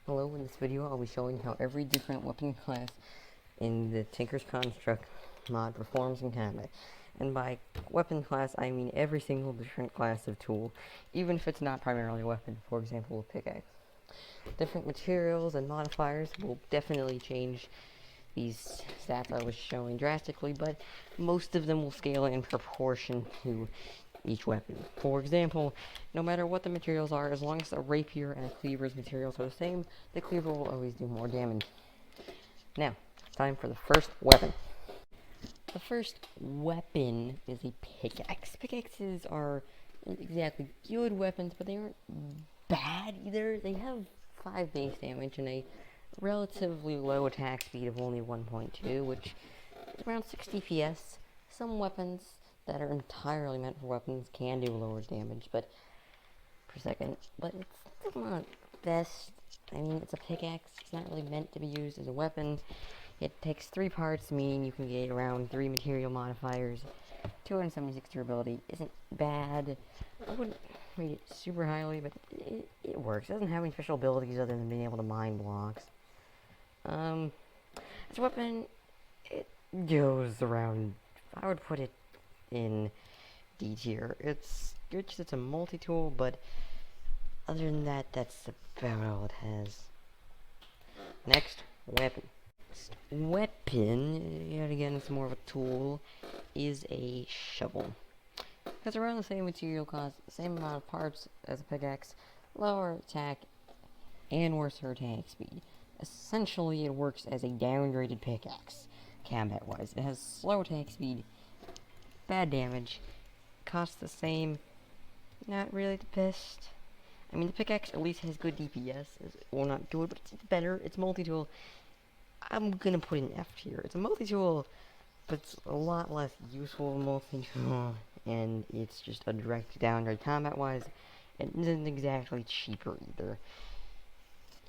Hello, in this video I'll be showing how every different weapon class in the Tinker's Construct mod performs in combat. And by weapon class I mean every single different class of tool, even if it's not primarily a weapon, for example a pickaxe. Different materials and modifiers will definitely change these stats I was showing drastically, but most of them will scale in proportion to each weapon. For example, no matter what the materials are, as long as a rapier and a cleaver's materials are the same, the cleaver will always do more damage. Now, time for the first weapon. The first weapon is a pickaxe. Pickaxes are exactly good weapons, but they aren't bad either. They have 5 base damage and a relatively low attack speed of only 1.2, which is around 60 PS. Some weapons that are entirely meant for weapons can do lower damage, but per second, but it's still not best. I mean, it's a pickaxe, it's not really meant to be used as a weapon. It takes 3 parts, meaning you can get around 3 material modifiers. 276 durability isn't bad. I wouldn't rate it super highly, but it works. It doesn't have any special abilities other than being able to mine blocks. As a weapon, it goes around, I would put it in D tier. It's good because it's a multi-tool, but other than that, that's about all it has. Next, weapon. Next weapon, yet again, it's more of a tool, is a shovel. It has around the same material cost, same amount of parts as a pickaxe, lower attack, and worse attack speed. Essentially, it works as a downgraded pickaxe, combat-wise. It has slow attack speed, bad damage, costs the same, not really the best. I mean, the pickaxe at least has good DPS. Well, not good, but it's better. It's multi-tool. I'm gonna put an F tier. It's a multi-tool, but it's a lot less useful than multi-tool, and it's just a direct downgrade combat-wise. It isn't exactly cheaper either.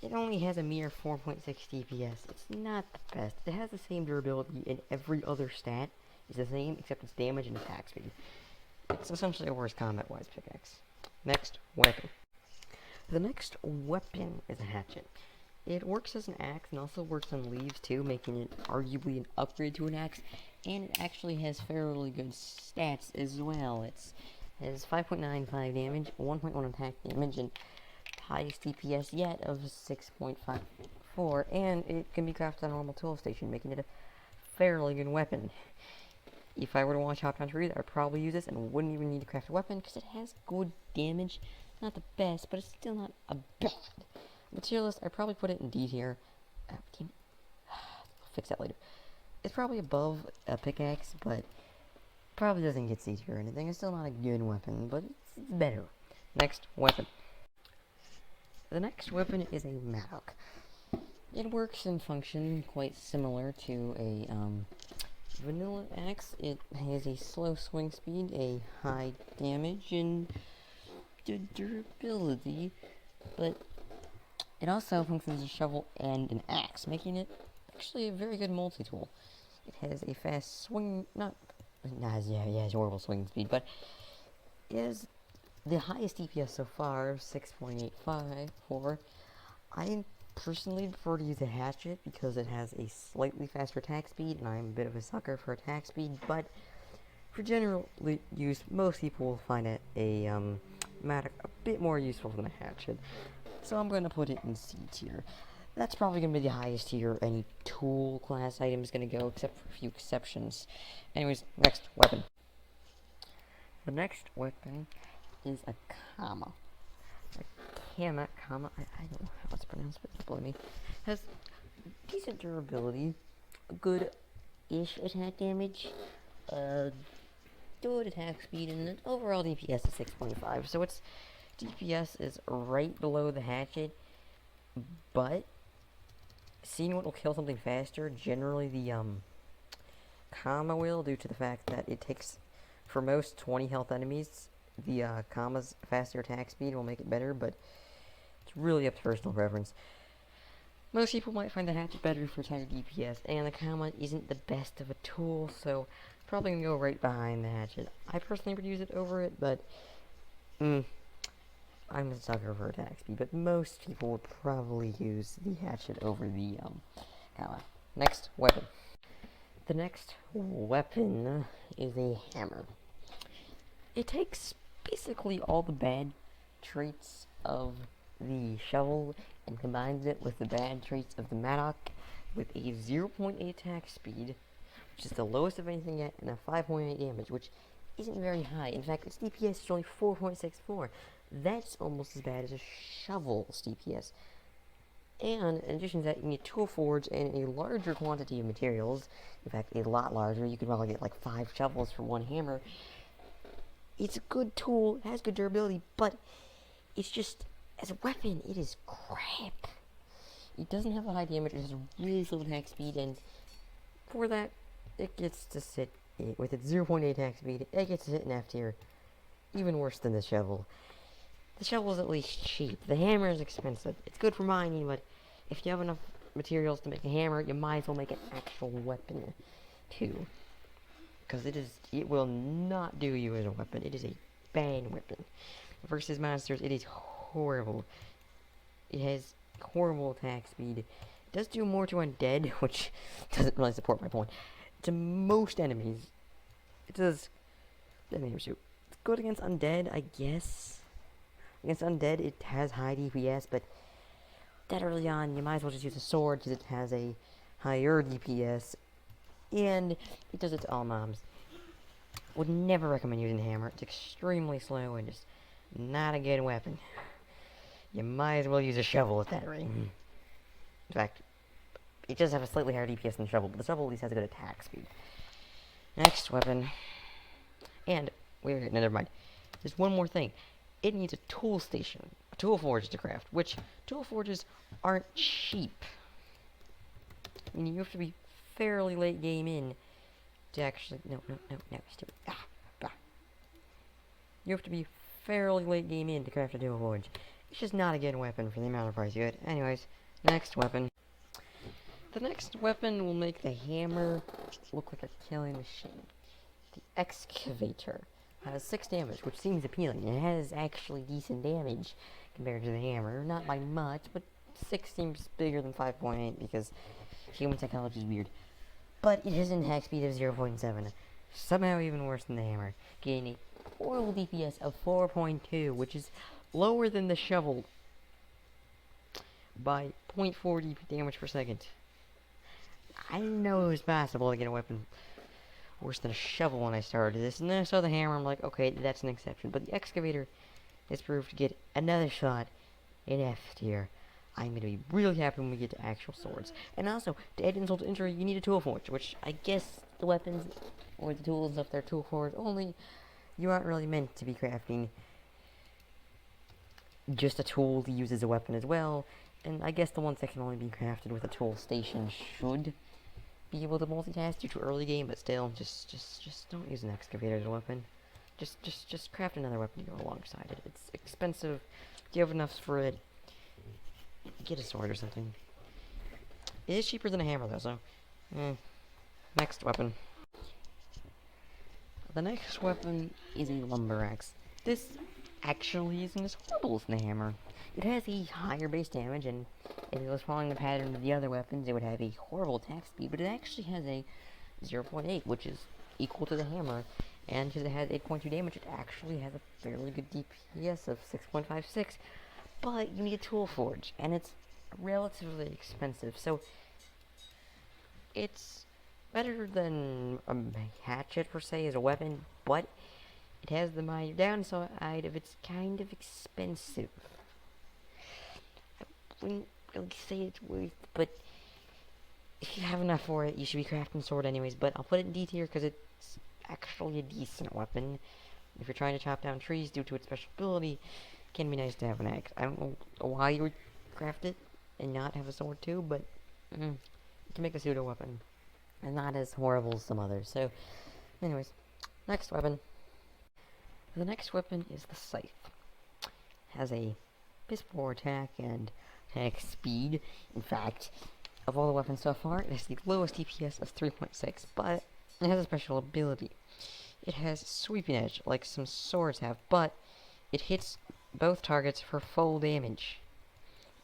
It only has a mere 4.6 DPS. It's not the best. It has the same durability, and every other stat is the same except its damage and attack speed. It's essentially a worse combat-wise pickaxe. Next, weapon. The next weapon is a hatchet. It works as an axe and also works on leaves too, making it arguably an upgrade to an axe, and it actually has fairly good stats as well. It has 5.95 damage, 1.1 attack damage, and highest DPS yet of 6.54, and it can be crafted on a normal tool station, making it a fairly good weapon. If I were to want to chop down trees, I'd probably use this and wouldn't even need to craft a weapon because it has good damage. Not the best, but it's still not a bad. Materialist, I'd probably put it in D tier. I'll fix that later. It's probably above a pickaxe, but probably doesn't get C tier or anything. It's still not a good weapon, but it's better. Next weapon. The next weapon is a mattock. It works and functions quite similar to a vanilla axe. It has a slow swing speed, a high damage, and durability, but it also functions as a shovel and an axe, making it actually a very good multi-tool. It has a fast swing, it has horrible swing speed, but it has the highest DPS so far, 6.854. I personally prefer to use a hatchet because it has a slightly faster attack speed, and I'm a bit of a sucker for attack speed, but for general use, most people will find it a mattock a bit more useful than a hatchet. So I'm going to put it in C tier. That's probably going to be the highest tier any tool class item is going to go, except for a few exceptions. Anyways, next weapon. The next weapon is a comma. I don't know how it's pronounced, but don't blame me. Has decent durability, good-ish attack damage, good attack speed, and an overall DPS of 6.5. So its DPS is right below the hatchet, but seeing what will kill something faster, generally the comma will, due to the fact that it takes, for most 20 health enemies, the comma's faster attack speed will make it better, but it's really up to personal preference. Most people might find the hatchet better for higher DPS, and the comma isn't the best of a tool, so probably gonna go right behind the hatchet. I personally would use it over it, but I'm a sucker for attack speed, but most people would probably use the hatchet over the hammer. Next weapon. The next weapon is a hammer. It takes basically all the bad traits of the shovel and combines it with the bad traits of the mattock with a 0.8 attack speed, which is the lowest of anything yet, and a 5.8 damage, which isn't very high. In fact, its DPS is only 4.64. That's almost as bad as a shovel's DPS. And in addition to that, you need tool forge and a larger quantity of materials. In fact, a lot larger. You could probably get like 5 shovels for one hammer. It's a good tool, it has good durability, but it's just, as a weapon, it is crap. It doesn't have a high damage, it has a really slow attack speed, and for that, it gets to sit, with its 0.8 attack speed, it gets to sit in F tier. Even worse than the shovel. The shovel is at least cheap. The hammer is expensive. It's good for mining, but if you have enough materials to make a hammer, you might as well make an actual weapon, too. Because it will not do you as a weapon. It is a bad weapon. Versus monsters, it is horrible. It has horrible attack speed. It does do more to undead, which doesn't really support my point. To most enemies, it does. It's good against undead, I guess. Against undead, it has high DPS, but that early on, you might as well just use a sword because it has a higher DPS. And it does it to all mobs. Would never recommend using a hammer. It's extremely slow and just not a good weapon. You might as well use a shovel at that rate. In fact, it does have a slightly higher DPS than the shovel, but the shovel at least has a good attack speed. Next weapon. And, wait, never mind. There's one more thing. It needs a tool station. A tool forge to craft, which tool forges aren't cheap. I mean, you have to be fairly late game in to actually stupid. You have to be fairly late game in to craft a dual forge. It's just not a good weapon for the amount of price you get. Anyways, next weapon. The next weapon will make the hammer look like a killing machine. The excavator has 6 damage, which seems appealing. It has actually decent damage compared to the hammer. Not by much, but 6 seems bigger than 5.8 because human psychology is weird. But it has an attack speed of 0.7, somehow even worse than the hammer, getting a horrible DPS of 4.2, which is lower than the shovel by 0.4 damage per second. I didn't know it was possible to get a weapon worse than a shovel when I started this, and then I saw the hammer, I'm like, okay, that's an exception. But the excavator is proved to get another shot in F tier. I'm going to be really happy when we get to actual swords. And also, to add insult to injury, you need a tool forge, which I guess the weapons or the tools, if they're tool forge only, you aren't really meant to be crafting just a tool to use as a weapon as well. And I guess the ones that can only be crafted with a tool station should be able to multitask due to early game, but still, just don't use an excavator as a weapon. Just craft another weapon to go alongside it. It's expensive. If you have enough for it, get a sword or something. It is cheaper than a hammer though, so next weapon. The next weapon is a lumber axe. This actually isn't as horrible as the hammer. It has a higher base damage, and if it was following the pattern of the other weapons, it would have a horrible attack speed, but it actually has a 0.8, which is equal to the hammer, and because it has 8.2 damage, it actually has a fairly good DPS of 6.56, but you need a tool forge, and it's relatively expensive, so it's better than a hatchet, per se, as a weapon, but it has the minor downside of it's kind of expensive. I wouldn't really say it's worth, but if you have enough for it, you should be crafting a sword anyways, but I'll put it in D tier because it's actually a decent weapon. If you're trying to chop down trees due to its special ability, it can be nice to have an axe. I don't know why you would craft it and not have a sword too, but you can make a pseudo weapon. And not as horrible as some others. So, anyways, next weapon. The next weapon is the scythe. Has a piss poor attack and attack speed. In fact, of all the weapons so far, it has the lowest DPS of 3.6, but it has a special ability. It has sweeping edge, like some swords have, but it hits both targets for full damage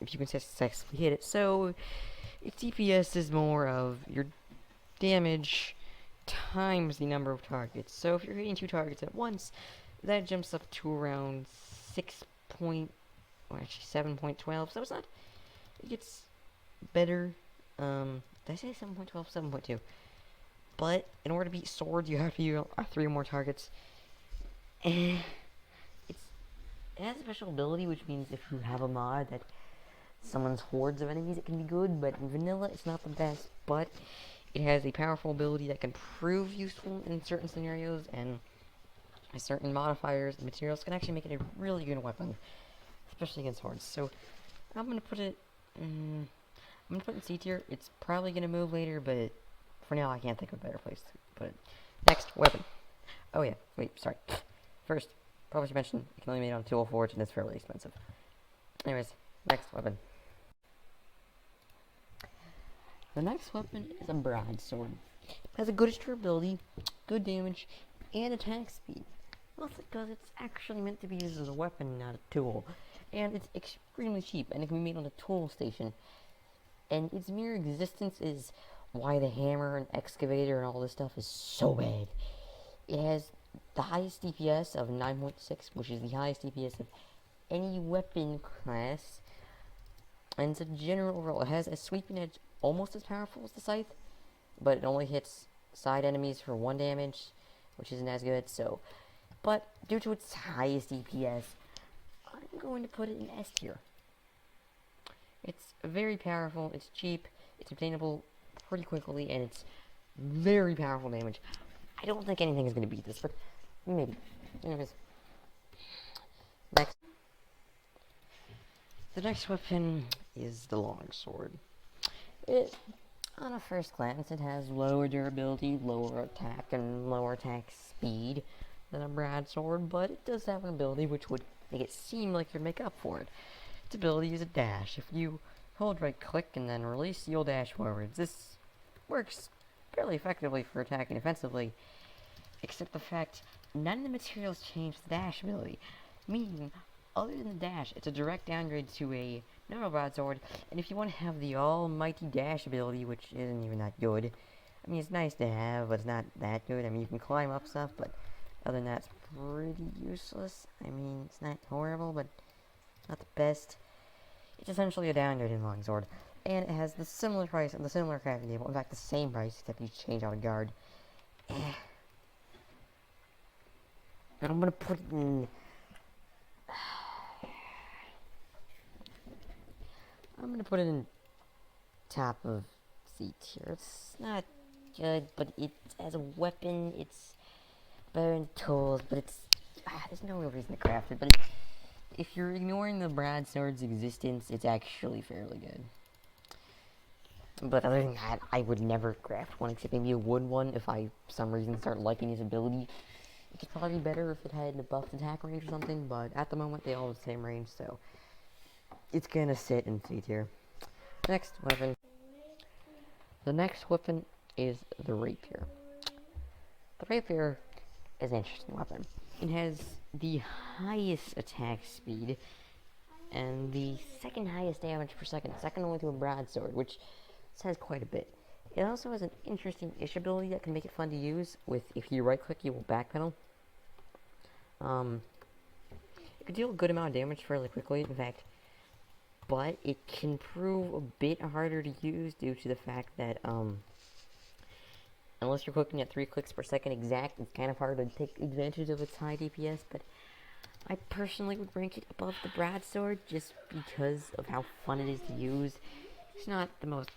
if you can successfully hit it. So its DPS is more of your damage times the number of targets. So if you're hitting 2 targets at once, that jumps up to around 7.12. So it's not. It gets better. Did I say 7.12? 7.2. But in order to beat Sword, you have to use 3 or more targets. And it has a special ability, which means if you have a mod that summons hordes of enemies, it can be good. But in vanilla, it's not the best. But it has a powerful ability that can prove useful in certain scenarios, and certain modifiers and materials can actually make it a really good weapon, especially against hordes. So I'm gonna put it. I'm gonna put it in C tier. It's probably gonna move later, but for now I can't think of a better place to put it. Next weapon. Oh yeah, wait, sorry. First, probably should mention you can only make it on Tool Forge, and it's fairly expensive. Anyways, next weapon. The next weapon is a broadsword. It has a good durability, good damage, and attack speed. Mostly because it's actually meant to be used as a weapon, not a tool. And it's extremely cheap, and it can be made on a tool station. And its mere existence is why the hammer and excavator and all this stuff is so bad. It has the highest DPS of 9.6, which is the highest DPS of any weapon class. And it's a general rule. It has a sweeping edge almost as powerful as the scythe, but it only hits side enemies for 1 damage, which isn't as good, so. But due to its highest DPS, I'm going to put it in S tier. It's very powerful, it's cheap, it's obtainable pretty quickly, and it's very powerful damage. I don't think anything is going to beat this, but maybe. Anyways. Next. The next weapon is the longsword. On a first glance, it has lower durability, lower attack, and lower attack speed than a broadsword, but it does have an ability which would make it seem like you'd make up for it. Its ability is a dash. If you hold right click and then release, you'll dash forwards. This works fairly effectively for attacking offensively, except the fact none of the materials change the dash ability, meaning other than the dash, it's a direct downgrade to a normal broadsword, and if you want to have the almighty dash ability, which isn't even that good, I mean, it's nice to have, but it's not that good. I mean, you can climb up stuff, but other than that, it's pretty useless. I mean, it's not horrible, but not the best. It's essentially a downgrade in longsword, and it has the similar price and the similar crafting table. In fact, the same price, except you change out a guard. And I'm gonna put it in. I'm gonna put it in top of C tier. It's not good, but it as a weapon, it's better than tools. But it's there's no real reason to craft it. But if you're ignoring the broadsword's existence, it's actually fairly good. But other than that, I would never craft one, except maybe a wood one if I, for some reason, start liking his ability. It could probably be better if it had a buffed attack range or something, but at the moment, they all have the same range, so it's gonna sit in C tier. Next weapon. The next weapon is the rapier. The rapier is an interesting weapon. It has the highest attack speed and the second highest damage per second only to a broadsword, which says quite a bit. It also has an interesting-ish ability that can make it fun to use. With if you right-click, you will backpedal. It can deal a good amount of damage fairly quickly, in fact, but it can prove a bit harder to use due to the fact that unless you're clicking at 3 clicks per second exact, it's kind of hard to take advantage of its high DPS. But I personally would rank it above the broadsword just because of how fun it is to use. It's not the most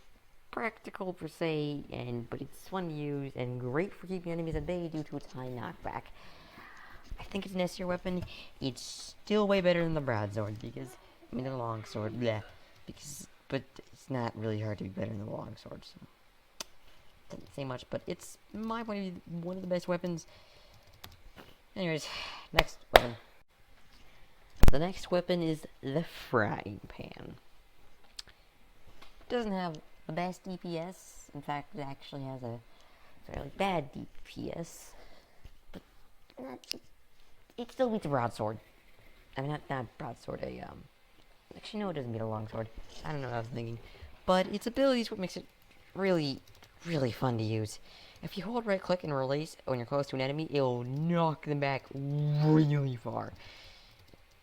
practical per se, but it's fun to use and great for keeping enemies at bay due to its high knockback. I think it's an S tier weapon. It's still way better than the broadsword because, I mean, the longsword, bleh. But it's not really hard to be better than the longsword. So doesn't say much, but it's, in my point of view, one of the best weapons. Anyways, next weapon. The next weapon is the frying pan. It doesn't have the best DPS. In fact, it actually has a fairly bad DPS. But it still beats a broadsword. I mean, not broadsword, actually, no, it doesn't mean a longsword. I don't know what I was thinking. But its ability is what makes it really, really fun to use. If you hold right click and release when you're close to an enemy, it'll knock them back really far.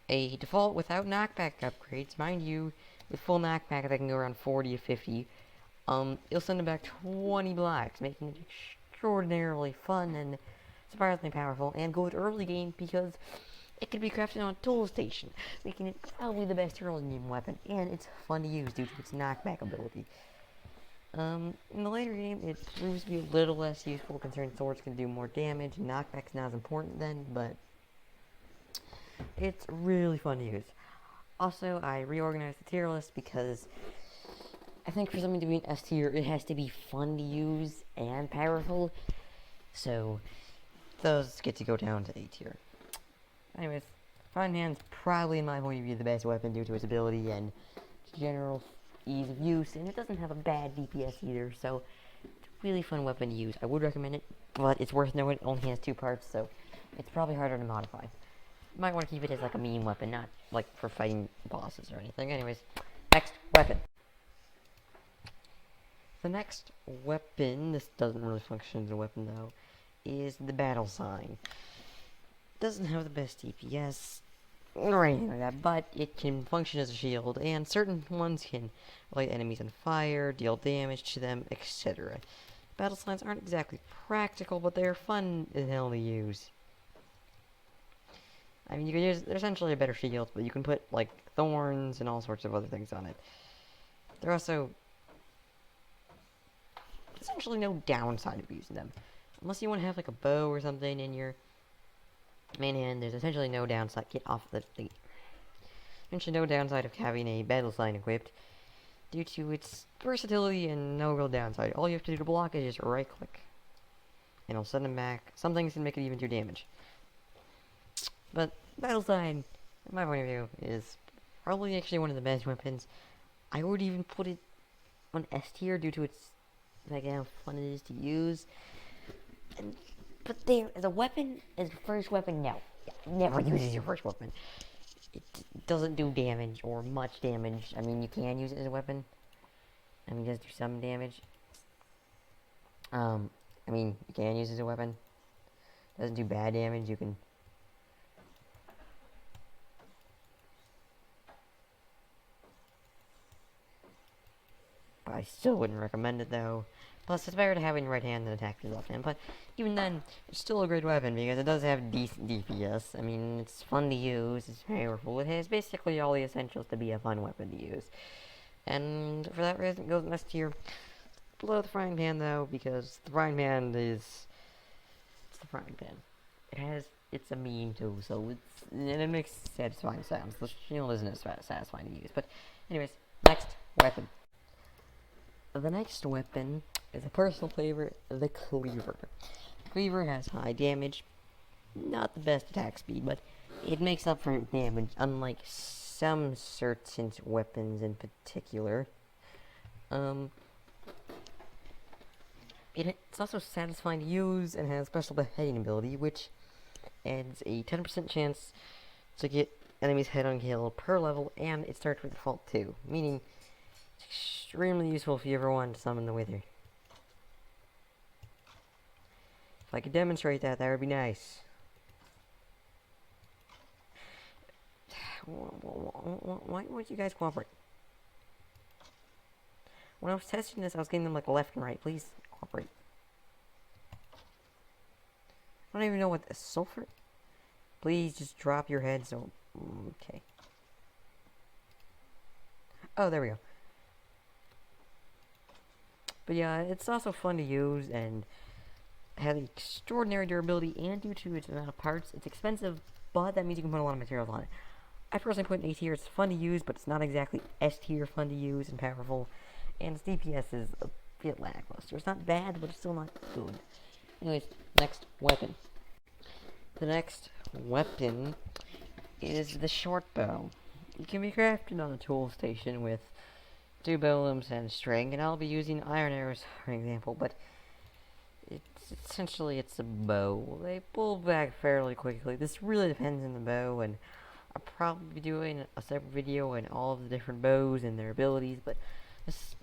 A default without knockback upgrades, mind you, with full knockback that can go around 40 to 50, it'll send them back 20 blocks, making it extraordinarily fun and surprisingly powerful, and good early game because it can be crafted on a tool station, making it probably the best early game weapon, and it's fun to use due to its knockback ability. In the later game, it proves to be a little less useful considering swords can do more damage, and knockback's not as important then, but it's really fun to use. Also, I reorganized the tier list because I think for something to be an S tier, it has to be fun to use and powerful, so those get to go down to A tier. Anyways, Fine Hand's probably, in my point of view, the best weapon due to its ability and general ease of use, and it doesn't have a bad DPS either, so it's a really fun weapon to use. I would recommend it, but it's worth knowing it only has 2 parts, so it's probably harder to modify. You might want to keep it as like a meme weapon, not like for fighting bosses or anything. Anyways, next weapon. The next weapon, this doesn't really function as a weapon though, is the battle sign. Doesn't have the best DPS or anything like that, but it can function as a shield, and certain ones can light enemies on fire, deal damage to them, etc. Battle signs aren't exactly practical, but they're fun as hell to use. I mean, you can use, they're essentially a better shield, but you can put, like, thorns and all sorts of other things on it. They're also essentially no downside of using them. Unless you want to have, like, a bow or something in your main hand, there's essentially no downside. Get off the thing. Essentially no downside of having a battle sign equipped, due to its versatility and no real downside. All you have to do to block is just right click, and it'll send them back. Some things can make it even do damage. But battle sign, in my point of view, is probably actually one of the best weapons. I would even put it on S tier due to its, like, how fun it is to use. But there, as a weapon, as a first weapon, no. Never use it as your first weapon. It doesn't do damage, or much damage. I mean, you can use it as a weapon. I mean, it does do some damage. I mean, you can use it as a weapon. It doesn't do bad damage, you can... But I still wouldn't recommend it, though. Plus, it's better to have it in your right hand than attack with your left hand. But even then, it's still a great weapon because it does have decent DPS. I mean, it's fun to use, it's powerful. It has basically all the essentials to be a fun weapon to use. And for that reason, it goes in S tier. Below the frying pan, though, because the frying pan is... It's the frying pan. It's a meme, too, so and it makes satisfying sounds. The shield isn't as satisfying to use. But anyways, next weapon. The next weapon is a personal favorite, the Cleaver. The Cleaver has high damage, not the best attack speed, but it makes up for damage, unlike some certain weapons in particular. It's also satisfying to use and has special beheading ability, which adds a 10% chance to get enemies head on kill per level, and it starts with default too, meaning it's extremely useful if you ever want to summon the Wither. If I could demonstrate that, that would be nice. Why won't you guys cooperate? When I was testing this, I was getting them like left and right. Please cooperate. I don't even know what the sulfur... Please just drop your head so... Okay. Oh, there we go. But yeah, it's also fun to use and has extraordinary durability, and due to its amount of parts, it's expensive, but that means you can put a lot of materials on it. I personally put in A tier. It's fun to use, but it's not exactly S tier fun to use and powerful, and its DPS is a bit lackluster. It's not bad, but it's still not good. Anyways, next weapon. The next weapon is the short bow. It can be crafted on a tool station with 2 bow limbs and string, and I'll be using iron arrows for example, but it's a bow. They pull back fairly quickly. This really depends on the bow, and I'll probably be doing a separate video on all of the different bows and their abilities, but this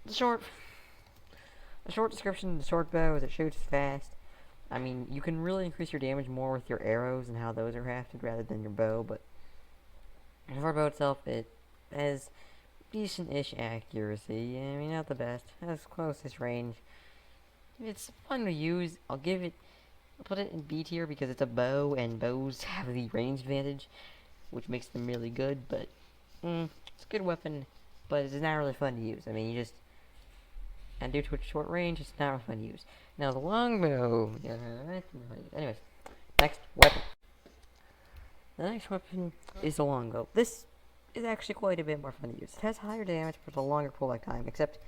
the short description of the short bow is it shoots fast. I mean, you can really increase your damage more with your arrows and how those are hafted rather than your bow, but the short bow itself, it has decent-ish accuracy. I mean, not the best. Has closest range. It's fun to use. I'll put it in B tier because it's a bow, and bows have the range advantage, which makes them really good, but, it's a good weapon, but it's not really fun to use. I mean, and due to its short range, it's not really fun to use. Now, the longbow, anyways, next weapon. The next weapon is the longbow. This is actually quite a bit more fun to use. It has higher damage, but a longer pullback time, except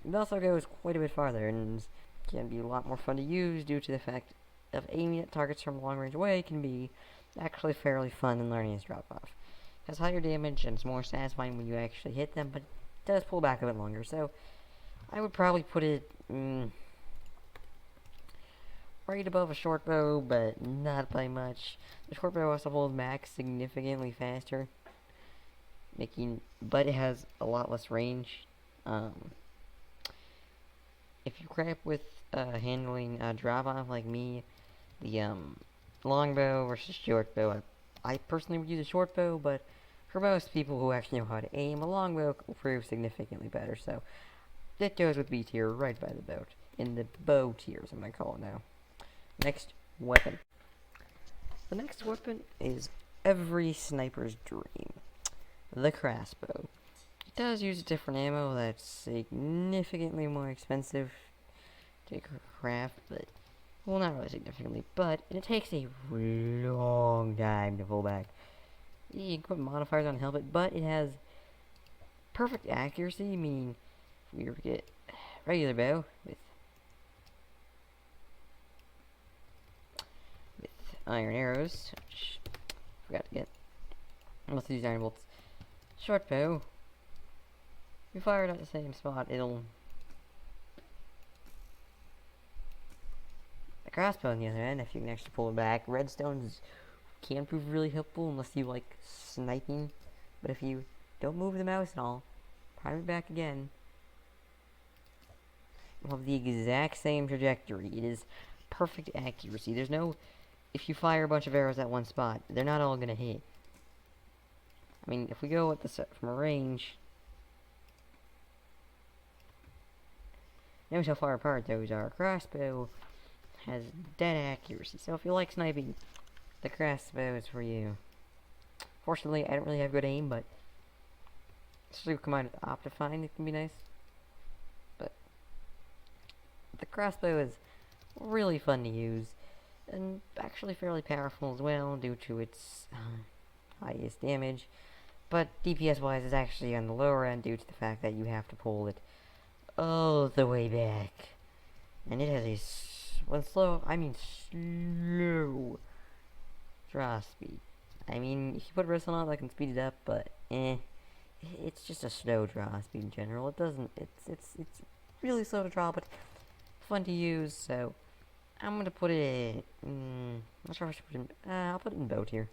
it also goes quite a bit farther, and can be a lot more fun to use due to the fact of aiming at targets from a long range away can be actually fairly fun in learning its drop off. It has higher damage, and it's more satisfying when you actually hit them, but it does pull back a bit longer, so I would probably put it right above a short bow, but not by much. The short bow also pulls back significantly faster, but it has a lot less range. If you crap with handling drop off like me, the longbow versus short bow, I personally would use a short bow, but for most people who actually know how to aim, a longbow will prove significantly better. So that goes with B tier right by the boat. In the bow tiers, I'm gonna call it now. Next weapon. The next weapon is every sniper's dream, the crossbow. It does use a different ammo that's significantly more expensive to craft, but, well, not really significantly, but it takes a long time to pull back. You can put modifiers on helmet, but it has perfect accuracy, meaning if we were to get regular bow with iron arrows, which I forgot to get most of these iron bolts. Short bow, if you fire it at the same spot, it'll. The crossbow, on the other hand, if you can actually pull it back, redstones can prove really helpful unless you like sniping. But if you don't move the mouse at all, prime it back again, you'll have the exact same trajectory. It is perfect accuracy. There's no. If you fire a bunch of arrows at one spot, they're not all gonna hit. I mean, if we go at from a range, notice how far apart those are. Crossbow has dead accuracy, so if you like sniping, the crossbow is for you. Fortunately, I don't really have good aim, but especially combined with Optifine, it can be nice. But the crossbow is really fun to use, and actually fairly powerful as well due to its highest damage. But DPS-wise, it's actually on the lower end due to the fact that you have to pull it all the way back. And it has a slow draw speed. I mean, if you put wrestling on it, that can speed it up, but it's just a slow draw speed in general. It's really slow to draw, but fun to use. So I'm gonna put it. Not sure if I should put it in. I'll put it in bow tier.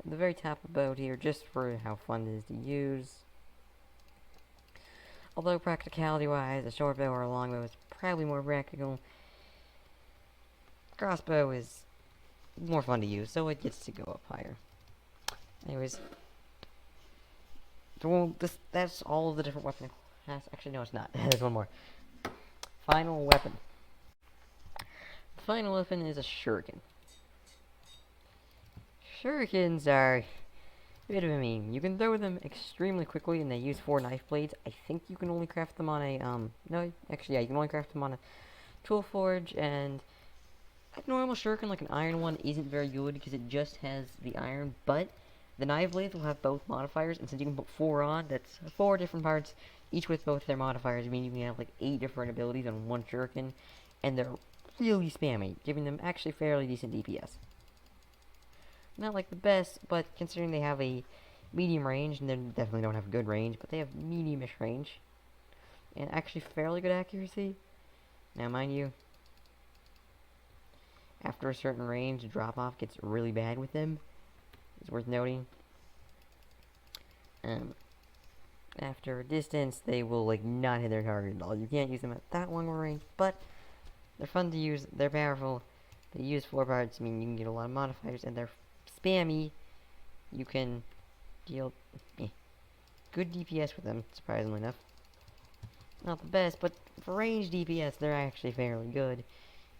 At the very top of bow tier, just for how fun it is to use. Although practicality-wise, a short bow or a long bow is probably more practical, crossbow is more fun to use, so it gets to go up higher. Anyways, so that's all of the different weapon classes. Actually, no, it's not. There's one more. Final weapon. The final weapon is a shuriken. Shurikens are a bit of a meme. You can throw them extremely quickly, and they use 4 knife blades. I think you can only craft them on a, no, actually, yeah, you can only craft them on a tool forge, and a normal shuriken, like an iron one, isn't very good because it just has the iron, but the knife blades will have both modifiers, and since you can put 4 on, that's 4 different parts, each with both their modifiers, meaning you can have, like, 8 different abilities on one shuriken, and they're really spammy, giving them actually fairly decent DPS. Not like the best, but considering they have a medium range, and they definitely don't have good range, but they have medium-ish range, and actually fairly good accuracy. Now, mind you, after a certain range, the drop-off gets really bad with them. It's worth noting. After a distance, they will, like, not hit their target at all. You can't use them at that long range, but they're fun to use, they're powerful. They use 4 parts, meaning you can get a lot of modifiers, and they're spammy. You can deal good DPS with them, surprisingly enough. Not the best, but for range DPS, they're actually fairly good.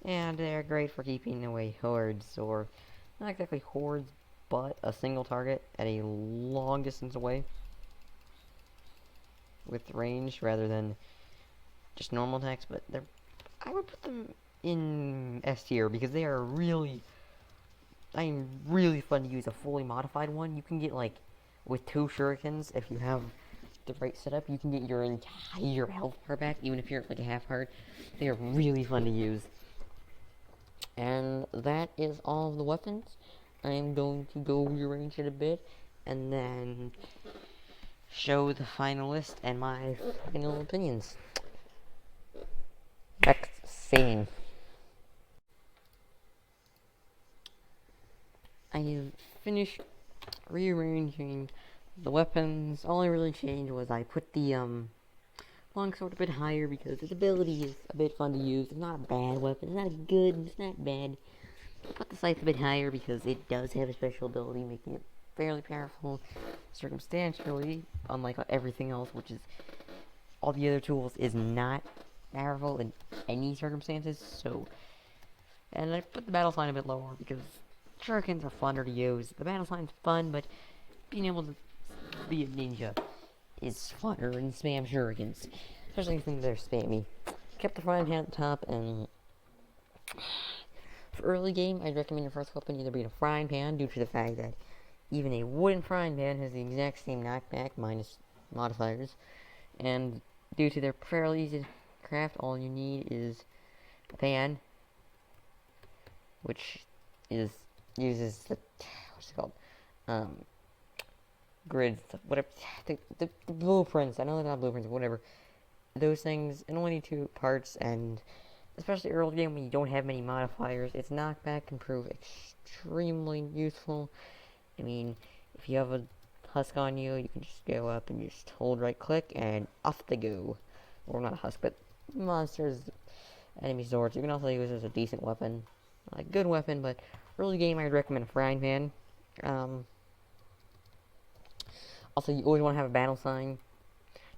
And they're great for keeping away hordes, or not exactly hordes, but a single target at a long distance away with range rather than just normal attacks. But I would put them in S tier because they are really fun to use. A fully modified one, you can get, like, with 2 shurikens, if you have the right setup, you can get your entire health bar back, even if you're at, like, a half heart. They are really fun to use. And that is all of the weapons. I'm going to go rearrange it a bit, and then show the final list and my final opinions. Next scene. I have finished rearranging the weapons. All I really changed was I put the longsword a bit higher because its ability is a bit fun to use. It's not a bad weapon. It's not good. It's not bad. I put the sights a bit higher because it does have a special ability, making it fairly powerful circumstantially, unlike everything else, which is all the other tools is not powerful in any circumstances. So, and I put the battle sign a bit lower because shurikens are funner to use. The battle sign's fun, but being able to be a ninja is funner and spam shurikens, especially if they're spammy. Kept the frying pan at the top, and for early game, I'd recommend your first weapon either being a frying pan, due to the fact that even a wooden frying pan has the exact same knockback, minus modifiers, and due to their fairly easy to craft, all you need is a pan, which uses the, what's it called, grids, whatever, the blueprints, I know they're not blueprints, whatever, those things, and only need 2 parts, and especially early game when you don't have many modifiers, its knockback can prove extremely useful. I mean, if you have a husk on you, you can just go up and just hold right click, and off they go. Or not a husk, but monsters, enemy swords, you can also use it as a decent weapon, like a good weapon, but early game I'd recommend a frying pan. Also, you always want to have a battle sign.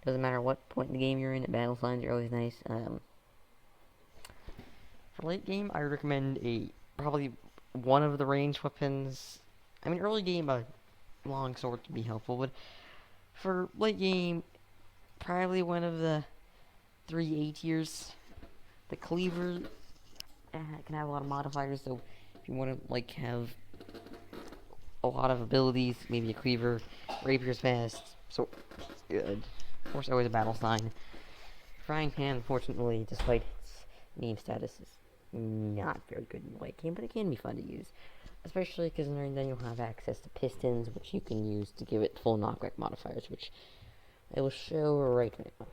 Doesn't matter what point in the game you're in, battle signs are always nice. For late game, I recommend probably one of the ranged weapons. I mean, early game, a long sword would be helpful, but for late game, probably one of the 3 A tiers. The cleaver can have a lot of modifiers, so if you want to, like, have a lot of abilities, maybe a cleaver, rapier's fast, so good. Of course, always a battle sign. Frying pan, unfortunately, despite its meme status, is not very good in the late game, but it can be fun to use. Especially because then you'll have access to pistons, which you can use to give it full knockback modifiers, which I will show right now.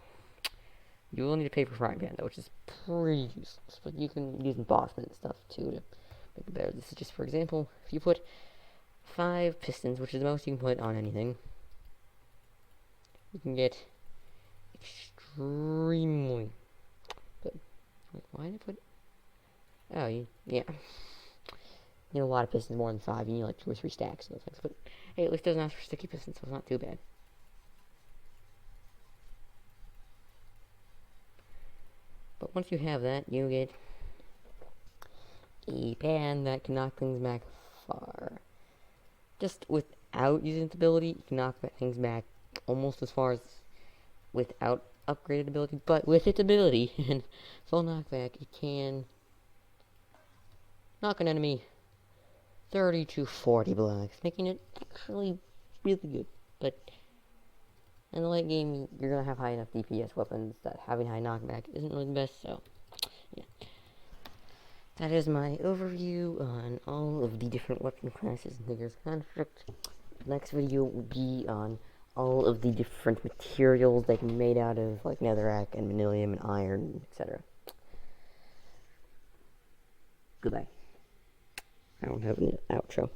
You will need to pay for frying pan, though, which is pretty useless, but you can use embossment and stuff, too, to make it better. This is just, for example, if you put 5 pistons, which is the most you can put on anything, you can get extremely good. Wait, why did I put... Oh, yeah. You need a lot of pistons, more than 5. You need like 2 or 3 stacks of those things. But hey, at least it doesn't ask for sticky pistons, so it's not too bad. But once you have that, you get a pan that can knock things back far. Just without using its ability, you can knock things back almost as far as without upgraded ability. But with its ability and full knockback, it can knock an enemy 30 to 40 blocks, making it actually really good. But in the late game, you're going to have high enough DPS weapons that having high knockback isn't really the best, so yeah. That is my overview on all of the different weapon classes in Tinker's Construct. The next video will be on all of the different materials they can be made out of, like netherrack and manilium and iron, etc. Goodbye. I don't have an outro.